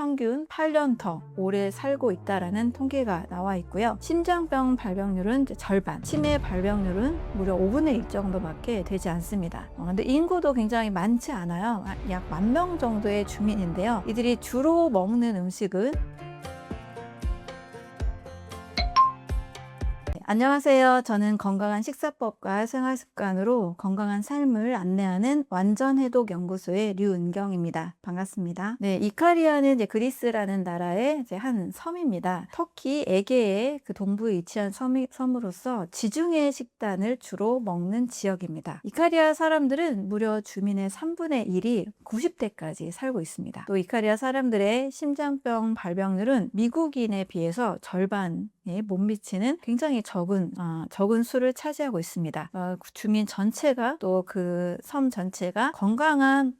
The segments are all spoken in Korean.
평균 8년 더 오래 살고 있다라는 통계가 나와 있고요. 심장병 발병률은 절반, 치매 발병률은 무려 5분의 1 정도밖에 되지 않습니다. 근데 인구도 굉장히 많지 않아요. 약 10,000명 정도의 주민인데요. 이들이 주로 먹는 음식은 안녕하세요. 저는 건강한 식사법과 생활습관으로 건강한 삶을 안내하는 완전해독연구소의 류은경입니다. 반갑습니다. 네, 이카리아는 그리스라는 나라의 한 섬입니다. 터키 에게의 그 동부에 위치한 섬으로서 지중해 식단을 주로 먹는 지역입니다. 이카리아 사람들은 무려 주민의 3분의 1이 90대까지 살고 있습니다. 또 이카리아 사람들의 심장병 발병률은 미국인에 비해서 절반에 못 미치는 굉장히 적은 수를 차지하고 있습니다. 주민 전체가 또 그 섬 전체가 건강한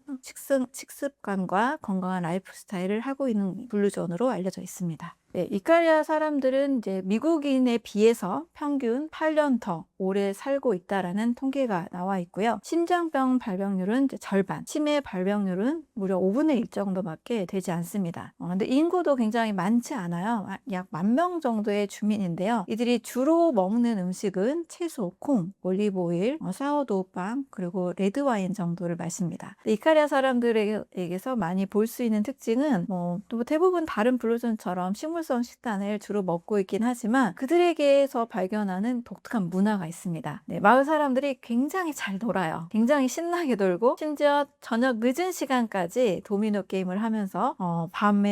식습관과 건강한 라이프 스타일을 하고 있는 블루존으로 알려져 있습니다. 네, 이카리아 사람들은 미국인에 비해서 평균 8년 더 오래 살고 있다라는 통계가 나와 있고요. 심장병 발병률은 절반, 치매 발병률은 무려 5분의 1 정도밖에 되지 않습니다. 근데 인구도 굉장히 많지 않아요. 약 10,000명 정도의 주민인데요. 이들이 주로 먹는 음식은 채소, 콩, 올리브오일, 사워도우빵, 그리고 레드와인 정도를 마십니다. 이카리아 사람들에게서 많이 볼 수 있는 특징은 또 대부분 다른 블루존처럼 식물성 식단을 주로 먹고 있긴 하지만 그들에게서 발견하는 독특한 문화가 있습니다. 네, 마을 사람들이 굉장히 잘 놀아요. 굉장히 신나게 놀고 심지어 저녁 늦은 시간까지 도미노 게임을 하면서 밤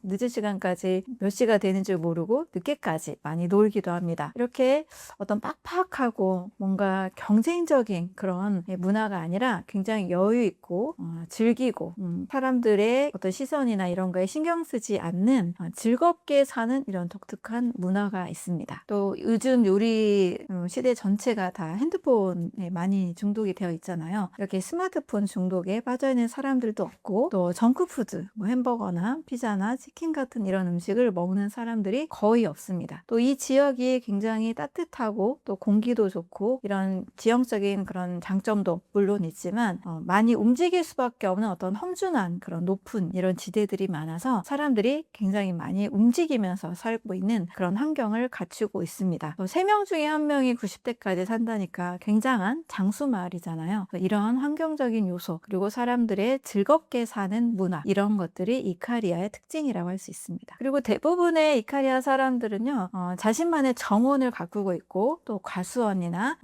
늦은 시간까지 몇 시가 되는 줄 모르고 늦게까지 많이 놀기도 합니다. 이렇게 어떤 빡빡하고 뭔가 경쟁적인 그런 문화가 아니라 굉장히 여유 있고 즐기고 사람들의 어떤 시선이나 이런 거에 신경 쓰지 않는 즐겁게 사는 이런 독특한 문화가 있습니다. 또 요즘 요리 시대 전체가 다 핸드폰에 많이 중독이 되어 있잖아요. 이렇게 스마트폰 중독에 빠져있는 사람들도 없고 또 정크푸드, 햄버거나 피자나 치킨 같은 이런 음식을 먹는 사람들이 거의 없습니다. 또 이 지역이 굉장히 따뜻하고 또 공기도 좋고 이런 지형적인 그런 장점도 물론 있지만 많이 움직일 수밖에 없는 어떤 험준한 그런 높은 이런 지대들이 많아서 사람들이 굉장히 많이 움직이면서 살고 있는 그런 환경을 갖추고 있습니다. 3명 중에 1명이 90대까지 산다니까 굉장한 장수 마을이잖아요. 이런 환경적인 요소 그리고 사람들의 즐겁게 사는 문화 이런 것들이 이카리아의 특징이라고 할 수 있습니다. 그리고 대부분의 이카리아 사람들은요 자신만의 정원을 가꾸고 있고 또 과수원이나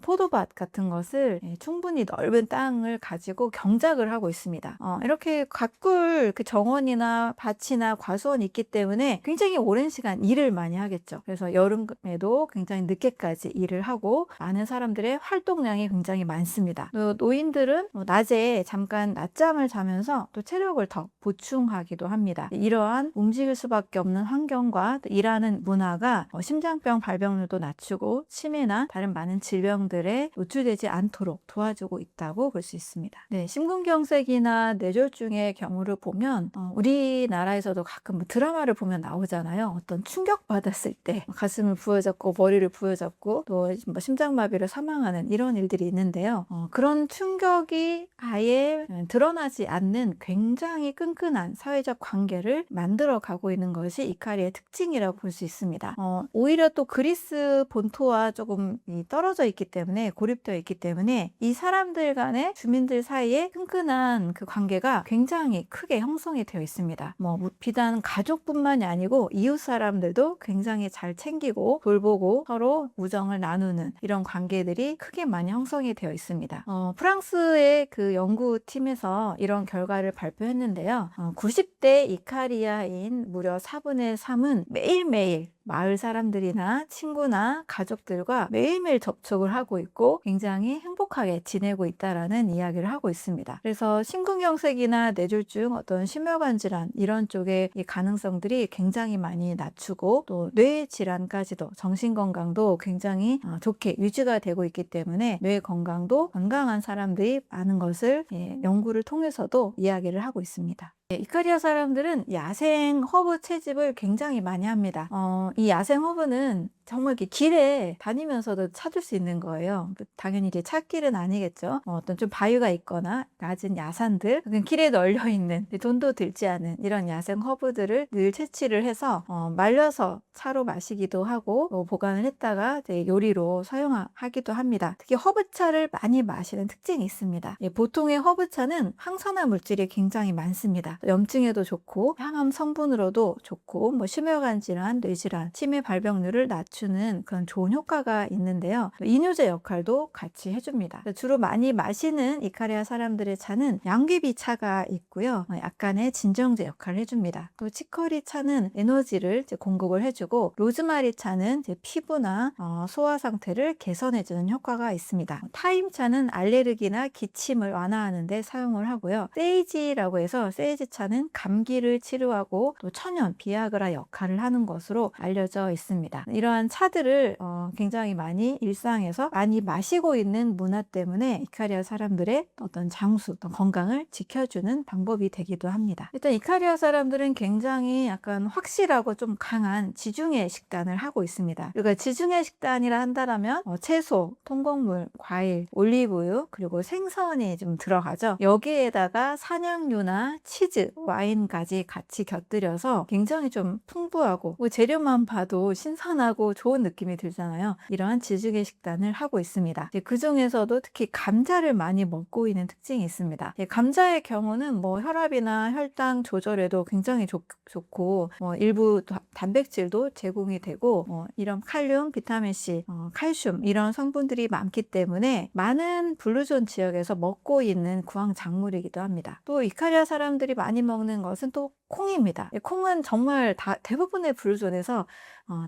포도밭 같은 것을 충분히 넓은 땅을 가지고 경작을 하고 있습니다. 이렇게 가꿀 그 정원이나 밭이나 과수원이 있기 때문에 굉장히 오랜 시간 일을 많이 하겠죠. 그래서 여름에도 굉장히 늦게까지 일을 하고 많은 사람들의 활동량이 굉장히 많습니다. 또 노인들은 낮에 잠깐 낮잠을 자면서 또 체력을 더 보충하기도 합니다. 이러한 움직일 수밖에 없는 환경과 일하는 문화가 심장병 발병률도 낮추고 치매나 다른 많은 질병들에 노출되지 않도록 도와주고 있다고 볼 수 있습니다. 네, 심근경색이나 뇌졸중의 경우를 보면 우리나라에서도 가끔 드라마를 보면 나오잖아요. 어떤 충격받았을 때 가슴을 부여잡고 머리를 부여잡고 또 심장마비로 사망하는 이런 일들이 있는데요. 그런 충격이 아예 드러나지 않는 굉장히 끈끈한 사회적 관계를 만들어 가고 있는 것이 이카리아의 특징이라고 볼 수 있습니다. 오히려 또 그리스 본토와 조금 떨어져 있기 때문에 고립되어 있기 때문에 이 사람들 간의 주민들 사이에 끈끈한 그 관계가 굉장히 크게 형성이 되어 있습니다. 비단 가족뿐만이 아니고 이웃 사람들도 굉장히 잘 챙기고 돌보고 서로 우정을 나누는 이런 관계들이 크게 많이 형성이 되어 있습니다. 프랑스의 그 연구팀에서 이런 결과를 발표했는데요. 90대 이카리아인 무려 4분의 3은 매일매일 마을 사람들이나 친구나 가족들과 매일매일 접촉을 하고 있고 굉장히 행복하게 지내고 있다라는 이야기를 하고 있습니다. 그래서 심근경색이나 뇌졸중, 어떤 심혈관 질환 이런 쪽의 이 가능성들이 굉장히 많이 낮추고 또 뇌 질환까지도 정신 건강도 굉장히 좋게 유지가 되고 있기 때문에 뇌 건강도 건강한 사람들이 많은 것을 연구를 통해서도 이야기를 하고 있습니다. 네, 이카리아 사람들은 야생 허브 채집을 굉장히 많이 합니다. 이 야생 허브는 정말 이렇게 길에 다니면서도 찾을 수 있는 거예요. 당연히 이제 찾길은 아니겠죠. 어떤 좀 바위가 있거나 낮은 야산들, 그냥 길에 널려 있는 돈도 들지 않은 이런 야생 허브들을 늘 채취를 해서 말려서 차로 마시기도 하고 보관을 했다가 이제 요리로 사용하기도 합니다. 특히 허브차를 많이 마시는 특징이 있습니다. 예, 보통의 허브차는 항산화 물질이 굉장히 많습니다. 염증에도 좋고 항암 성분으로도 좋고 심혈관 질환, 뇌질환, 치매 발병률을 낮추는 그런 좋은 효과가 있는데요. 이뇨제 역할도 같이 해줍니다. 주로 많이 마시는 이카리아 사람들의 차는 양귀비 차가 있고요. 약간의 진정제 역할을 해줍니다. 또 치커리 차는 에너지를 이제 공급을 해주고, 로즈마리 차는 이제 피부나 소화 상태를 개선해주는 효과가 있습니다. 타임 차는 알레르기나 기침을 완화하는 데 사용을 하고요. 세이지라고 해서 세이지 차는 감기를 치료하고 또 천연 비아그라 역할을 하는 것으로 알려져 있습니다. 이러한 차들을 굉장히 많이 일상에서 많이 마시고 있는 문화 때문에 이카리아 사람들의 어떤 장수, 어떤 건강을 지켜주는 방법이 되기도 합니다. 일단 이카리아 사람들은 굉장히 약간 확실하고 좀 강한 지중해 식단을 하고 있습니다. 그러니까 지중해 식단이라 한다면 채소, 통곡물, 과일, 올리브유, 그리고 생선이 좀 들어가죠. 여기에다가 산양류나 치즈, 와인까지 같이 곁들여서 굉장히 좀 풍부하고 재료만 봐도 신선하고 좋은 느낌이 들잖아요. 이러한 지중해 식단을 하고 있습니다. 그 중에서도 특히 감자를 많이 먹고 있는 특징이 있습니다. 감자의 경우는 혈압이나 혈당 조절에도 굉장히 좋고 일부 단백질도 제공이 되고 이런 칼륨, 비타민C, 칼슘 이런 성분들이 많기 때문에 많은 블루존 지역에서 먹고 있는 구황작물이기도 합니다. 또 이카리아 사람들이 많이 먹는 것은 또 콩입니다. 콩은 정말 대부분의 블루존에서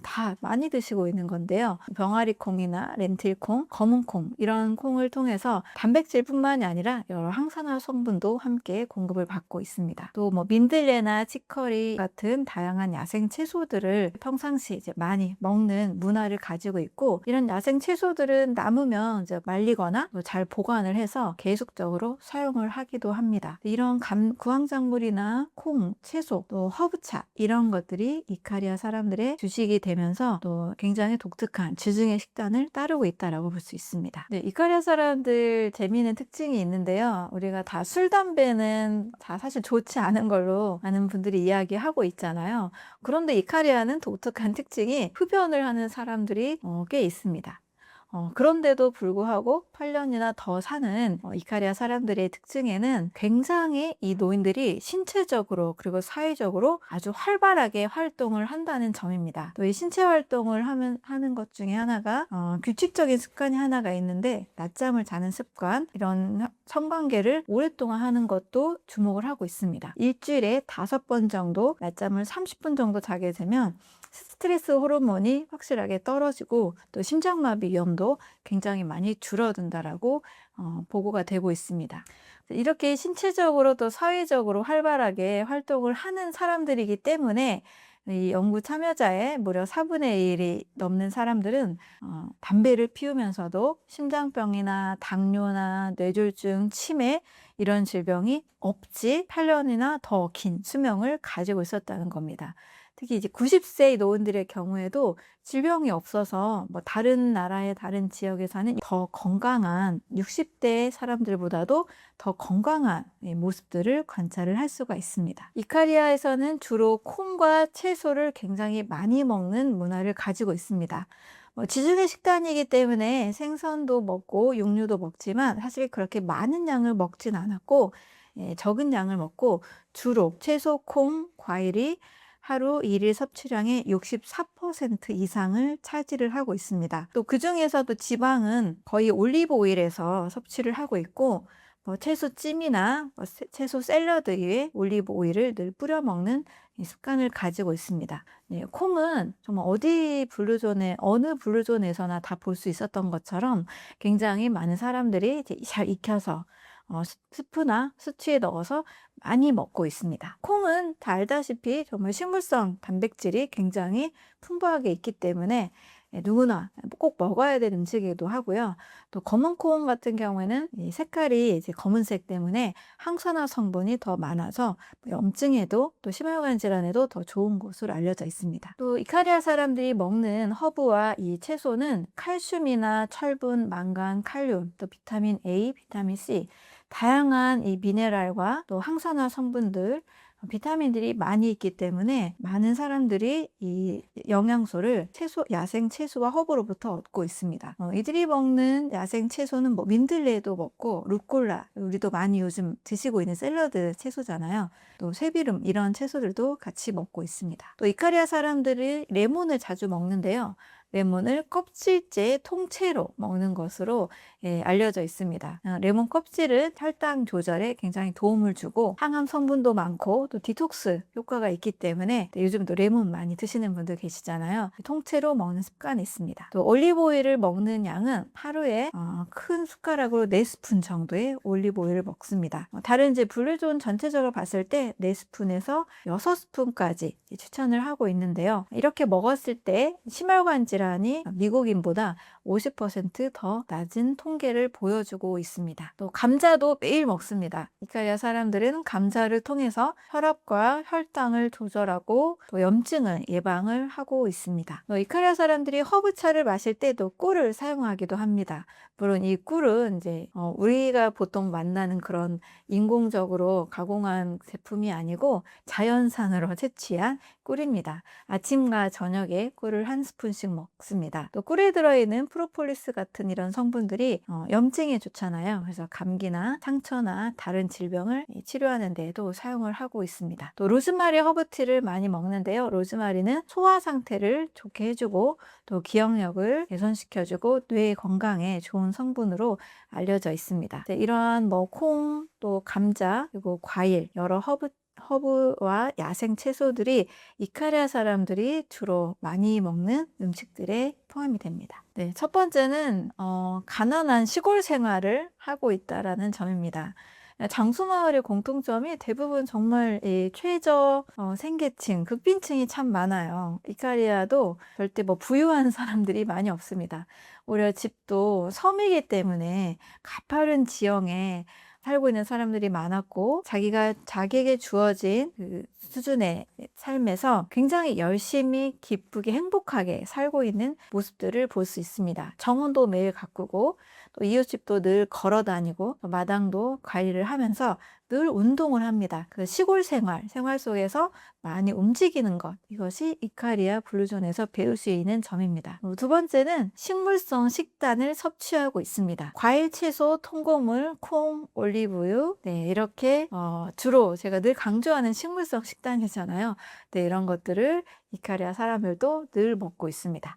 다 많이 드시고 있는 건데요. 병아리 콩이나 렌틸콩, 검은콩 이런 콩을 통해서 단백질뿐만이 아니라 여러 항산화 성분도 함께 공급을 받고 있습니다. 또 민들레나 치커리 같은 다양한 야생 채소들을 평상시 이제 많이 먹는 문화를 가지고 있고, 이런 야생 채소들은 남으면 이제 말리거나 잘 보관을 해서 계속적으로 사용을 하기도 합니다. 이런 구황작물이나 콩, 채소, 또 허브차 이런 것들이 이카리아 사람들의 주식이 되면서 또 굉장히 독특한 지중해 식단을 따르고 있다라고 볼 수 있습니다. 네, 이카리아 사람들 재미있는 특징이 있는데요. 우리가 다 술, 담배는 다 사실 좋지 않은 걸로 많은 분들이 이야기하고 있잖아요. 그런데 이카리아는 독특한 특징이 흡연을 하는 사람들이 꽤 있습니다. 그런데도 불구하고 8년이나 더 사는 이카리아 사람들의 특징에는 굉장히 이 노인들이 신체적으로 그리고 사회적으로 아주 활발하게 활동을 한다는 점입니다. 또 이 신체 활동을 하는 것 중에 하나가 규칙적인 습관이 하나가 있는데, 낮잠을 자는 습관, 이런 성관계를 오랫동안 하는 것도 주목을 하고 있습니다. 일주일에 5번 정도 낮잠을 30분 정도 자게 되면 스트레스 호르몬이 확실하게 떨어지고 또 심장마비 위험도 굉장히 많이 줄어든다라고 보고가 되고 있습니다. 이렇게 신체적으로 또 사회적으로 활발하게 활동을 하는 사람들이기 때문에 이 연구 참여자의 무려 4분의 1이 넘는 사람들은 담배를 피우면서도 심장병이나 당뇨나 뇌졸중, 치매 이런 질병이 없이 8년이나 더 긴 수명을 가지고 있었다는 겁니다. 특히 이제 90세 노인들의 경우에도 질병이 없어서 다른 나라의 다른 지역에 사는 더 건강한 60대 사람들보다도 더 건강한 모습들을 관찰을 할 수가 있습니다. 이카리아에서는 주로 콩과 채소를 굉장히 많이 먹는 문화를 가지고 있습니다. 지중해 식단이기 때문에 생선도 먹고 육류도 먹지만 사실 그렇게 많은 양을 먹진 않았고, 적은 양을 먹고 주로 채소, 콩, 과일이 하루 일일 섭취량의 64% 이상을 차지를 하고 있습니다. 또 그중에서도 지방은 거의 올리브 오일에서 섭취를 하고 있고, 채소찜이나 채소 샐러드 위에 올리브 오일을 늘 뿌려 먹는 습관을 가지고 있습니다. 네, 콩은 정말 어느 블루존에서나 다 볼 수 있었던 것처럼 굉장히 많은 사람들이 이제 잘 익혀서 스프나 수치에 넣어서 많이 먹고 있습니다. 콩은 다 알다시피 정말 식물성 단백질이 굉장히 풍부하게 있기 때문에 누구나 꼭 먹어야 되는 음식이기도 하고요. 또 검은 콩 같은 경우에는 이 색깔이 이제 검은색 때문에 항산화 성분이 더 많아서 염증에도 또 심혈관 질환에도 더 좋은 것으로 알려져 있습니다. 또 이카리아 사람들이 먹는 허브와 이 채소는 칼슘이나 철분, 망간, 칼륨, 또 비타민 A, 비타민 C, 다양한 이 미네랄과 또 항산화 성분들, 비타민들이 많이 있기 때문에 많은 사람들이 이 영양소를 야생 채소와 허브로부터 얻고 있습니다. 이들이 먹는 야생 채소는 뭐 민들레도 먹고 루꼴라, 우리도 많이 요즘 드시고 있는 샐러드 채소잖아요. 또 쇠비름 이런 채소들도 같이 먹고 있습니다. 또 이카리아 사람들이 레몬을 자주 먹는데요. 레몬을 껍질째 통째로 먹는 것으로 알려져 있습니다. 레몬 껍질은 혈당 조절에 굉장히 도움을 주고 항암 성분도 많고 또 디톡스 효과가 있기 때문에 요즘도 레몬 많이 드시는 분들 계시잖아요. 통째로 먹는 습관이 있습니다. 또 올리브 오일을 먹는 양은 하루에 큰 숟가락으로 4스푼 정도의 올리브 오일을 먹습니다. 다른 이제 블루존 전체적으로 봤을 때 4스푼에서 6스푼까지 추천을 하고 있는데요. 이렇게 먹었을 때 심혈관 질환이 미국인보다 50% 더 낮은 통계를 보여주고 있습니다. 또 감자도 매일 먹습니다. 이탈리아 사람들은 감자를 통해서 혈압과 혈당을 조절하고 또 염증을 예방을 하고 있습니다. 또 이탈리아 사람들이 허브차를 마실 때도 꿀을 사용하기도 합니다. 물론 이 꿀은 이제 우리가 보통 만나는 그런 인공적으로 가공한 제품이 아니고 자연산으로 채취한 꿀입니다. 아침과 저녁에 꿀을 1스푼씩 먹습니다. 또 꿀에 들어있는 프로폴리스 같은 이런 성분들이 염증에 좋잖아요. 그래서 감기나 상처나 다른 질병을 치료하는 데에도 사용을 하고 있습니다. 또 로즈마리 허브티를 많이 먹는데요. 로즈마리는 소화 상태를 좋게 해주고 또 기억력을 개선시켜주고 뇌 건강에 좋은 성분으로 알려져 있습니다. 이러한 뭐 콩, 또 감자, 그리고 과일, 여러 허브와 야생 채소들이 이카리아 사람들이 주로 많이 먹는 음식들에 포함이 됩니다. 네, 첫 번째는 가난한 시골 생활을 하고 있다라는 점입니다. 장수마을의 공통점이 대부분 정말 이 최저 생계층, 극빈층이 참 많아요. 이카리아도 절대 뭐 부유한 사람들이 많이 없습니다. 오히려 집도 섬이기 때문에 가파른 지형에 살고 있는 사람들이 많았고 자기에게 주어진 그 수준의 삶에서 굉장히 열심히 기쁘게 행복하게 살고 있는 모습들을 볼 수 있습니다. 정원도 매일 가꾸고 또 이웃집도 늘 걸어 다니고 또 마당도 관리를 하면서 늘 운동을 합니다. 그 시골 생활 속에서 많이 움직이는 것, 이것이 이카리아 블루존에서 배울 수 있는 점입니다. 두 번째는 식물성 식단을 섭취하고 있습니다. 과일, 채소, 통곡물, 콩, 올리브유, 네, 이렇게 주로 제가 늘 강조하는 식물성 식단이잖아요. 네, 이런 것들을 이카리아 사람들도 늘 먹고 있습니다.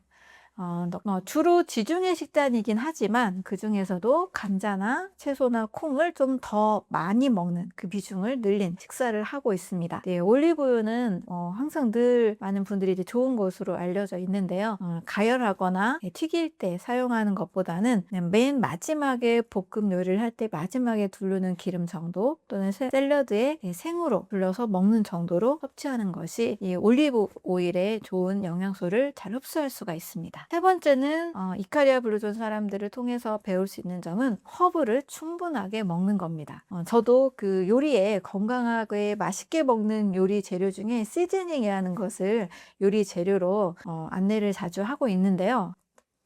주로 지중해 식단이긴 하지만 그 중에서도 감자나 채소나 콩을 좀 더 많이 먹는 그 비중을 늘린 식사를 하고 있습니다. 네, 올리브유는 항상 늘 많은 분들이 이제 좋은 것으로 알려져 있는데요. 가열하거나 튀길 때 사용하는 것보다는 그냥 맨 마지막에 볶음 요리를 할 때 마지막에 두르는 기름 정도 또는 샐러드에 생으로 둘러서 먹는 정도로 섭취하는 것이 이 올리브 오일의 좋은 영양소를 잘 흡수할 수가 있습니다. 세 번째는 이카리아 블루존 사람들을 통해서 배울 수 있는 점은 허브를 충분하게 먹는 겁니다. 저도 그 요리에 건강하게 맛있게 먹는 요리 재료 중에 시즈닝이라는 것을 요리 재료로 안내를 자주 하고 있는데요.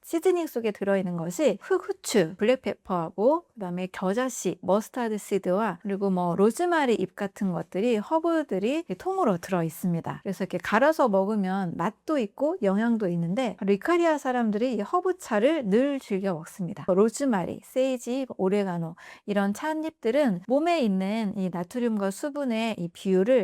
시즈닝 속에 들어있는 것이 흑후추, 블랙페퍼하고 그다음에 겨자씨, 머스타드 시드와 그리고 뭐 로즈마리 잎 같은 것들이 허브들이 통으로 들어 있습니다. 그래서 이렇게 갈아서 먹으면 맛도 있고 영양도 있는데 이카리아 사람들이 이 허브차를 늘 즐겨 먹습니다. 로즈마리, 세이지, 오레가노 이런 찻잎들은 몸에 있는 이 나트륨과 수분의 이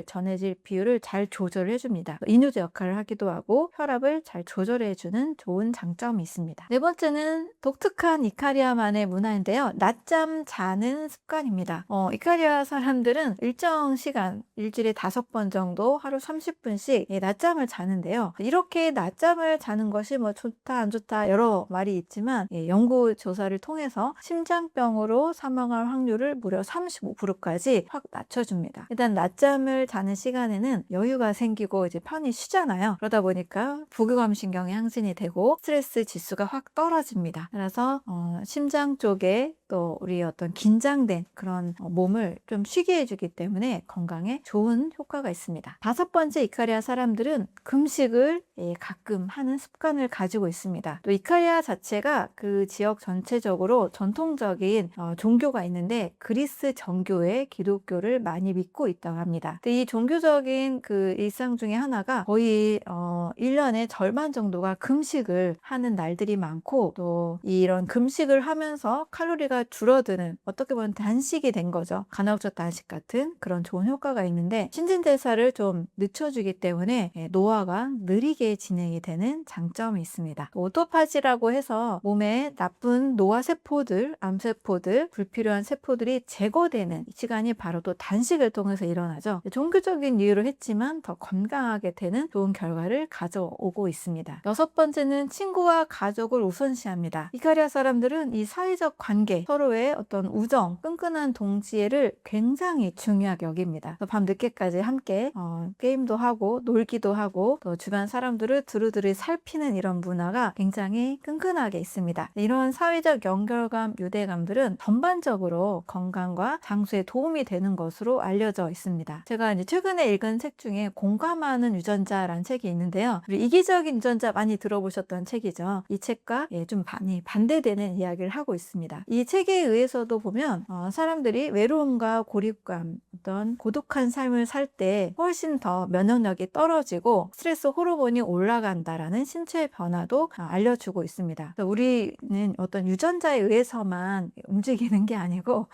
전해질 비율을 잘 조절해 줍니다. 이뇨제 역할을 하기도 하고 혈압을 잘 조절해 주는 좋은 장점이 있습니다. 합니다. 네 번째는 독특한 이카리아만의 문화인데요. 낮잠 자는 습관입니다. 이카리아 사람들은 일정 시간, 일주일에 5번 정도 하루 30분씩 낮잠을 자는데요. 이렇게 낮잠을 자는 것이 뭐 좋다 안 좋다 여러 말이 있지만 연구 조사를 통해서 심장병으로 사망할 확률을 무려 35%까지 확 낮춰줍니다. 일단 낮잠을 자는 시간에는 여유가 생기고 이제 편히 쉬잖아요. 그러다 보니까 부교감 신경이 항진이 되고 스트레스 지수가 확 떨어집니다. 그래서 심장 쪽에 또 우리 어떤 긴장된 그런 몸을 좀 쉬게 해주기 때문에 건강에 좋은 효과가 있습니다. 5번째, 이카리아 사람들은 금식을 가끔 하는 습관을 가지고 있습니다. 또 이카리아 자체가 그 지역 전체적으로 전통적인 종교가 있는데 그리스 정교의 기독교를 많이 믿고 있다고 합니다. 근데 이 종교적인 그 일상 중에 하나가 거의 1년의 절반 정도가 금식을 하는 날들이 많고, 또 이런 금식을 하면서 칼로리가 줄어드는, 어떻게 보면 단식이 된 거죠. 간헐적 단식 같은 그런 좋은 효과가 있는데 신진대사를 좀 늦춰주기 때문에 노화가 느리게 진행이 되는 장점이 있습니다. 오토파지라고 해서 몸에 나쁜 노화세포들, 암세포들, 불필요한 세포들이 제거되는 시간이 바로 또 단식을 통해서 일어나죠. 종교적인 이유로 했지만 더 건강하게 되는 좋은 결과를 가져오고 있습니다. 6번째는 친구와 가족을 우선시합니다. 이카리아 사람들은 이 사회적 관계, 서로의 어떤 우정, 끈끈한 동지애를 굉장히 중요하게 여깁니다. 밤 늦게까지 함께 게임도 하고 놀기도 하고 또 주변 사람들을 두루두루 살피는 이런 문화가 굉장히 끈끈하게 있습니다. 이런 사회적 연결감, 유대감들은 전반적으로 건강과 장수에 도움이 되는 것으로 알려져 있습니다. 제가 이제 최근에 읽은 책 중에 공감하는 유전자라는 책이 있는데요. 우리 이기적인 유전자 많이 들어보셨던 책이죠. 이 책과 좀 많이 반대되는 이야기를 하고 있습니다. 이 책에 의해서도 보면 사람들이 외로움과 고립감, 어떤 고독한 삶을 살 때 훨씬 더 면역력이 떨어지고 스트레스 호르몬이 올라간다라는 신체 변화도 알려주고 있습니다. 우리는 어떤 유전자에 의해서만 움직이는 게 아니고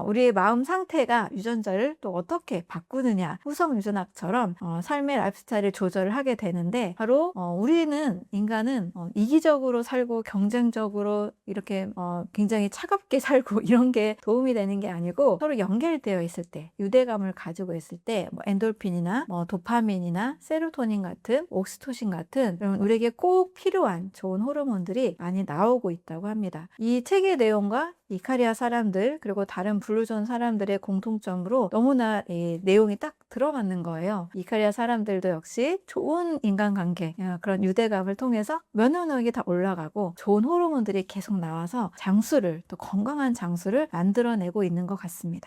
우리의 마음 상태가 유전자를 또 어떻게 바꾸느냐, 후성 유전학처럼 삶의 라이프스타일을 조절을 하게 되는데, 바로 우리는, 인간은 이기적으로 살고 경쟁적으로 이렇게 굉장히 차갑게 살고 이런 게 도움이 되는 게 아니고, 서로 연결되어 있을 때, 유대감을 가지고 있을 때 엔돌핀이나 도파민이나 세로토닌 같은, 옥시토신 같은 우리에게 꼭 필요한 좋은 호르몬들이 많이 나오고 있다고 합니다. 이 책의 내용과 이카리아 사람들 그리고 다른 블루존 사람들의 공통점으로 너무나 이 내용이 딱 들어맞는 거예요. 이카리아 사람들도 역시 좋은 인간관계, 그런 유대감을 통해서 면역력이 다 올라가고 좋은 호르몬들이 계속 나와서 장수를, 또 건강한 장수를 만들어내고 있는 것 같습니다.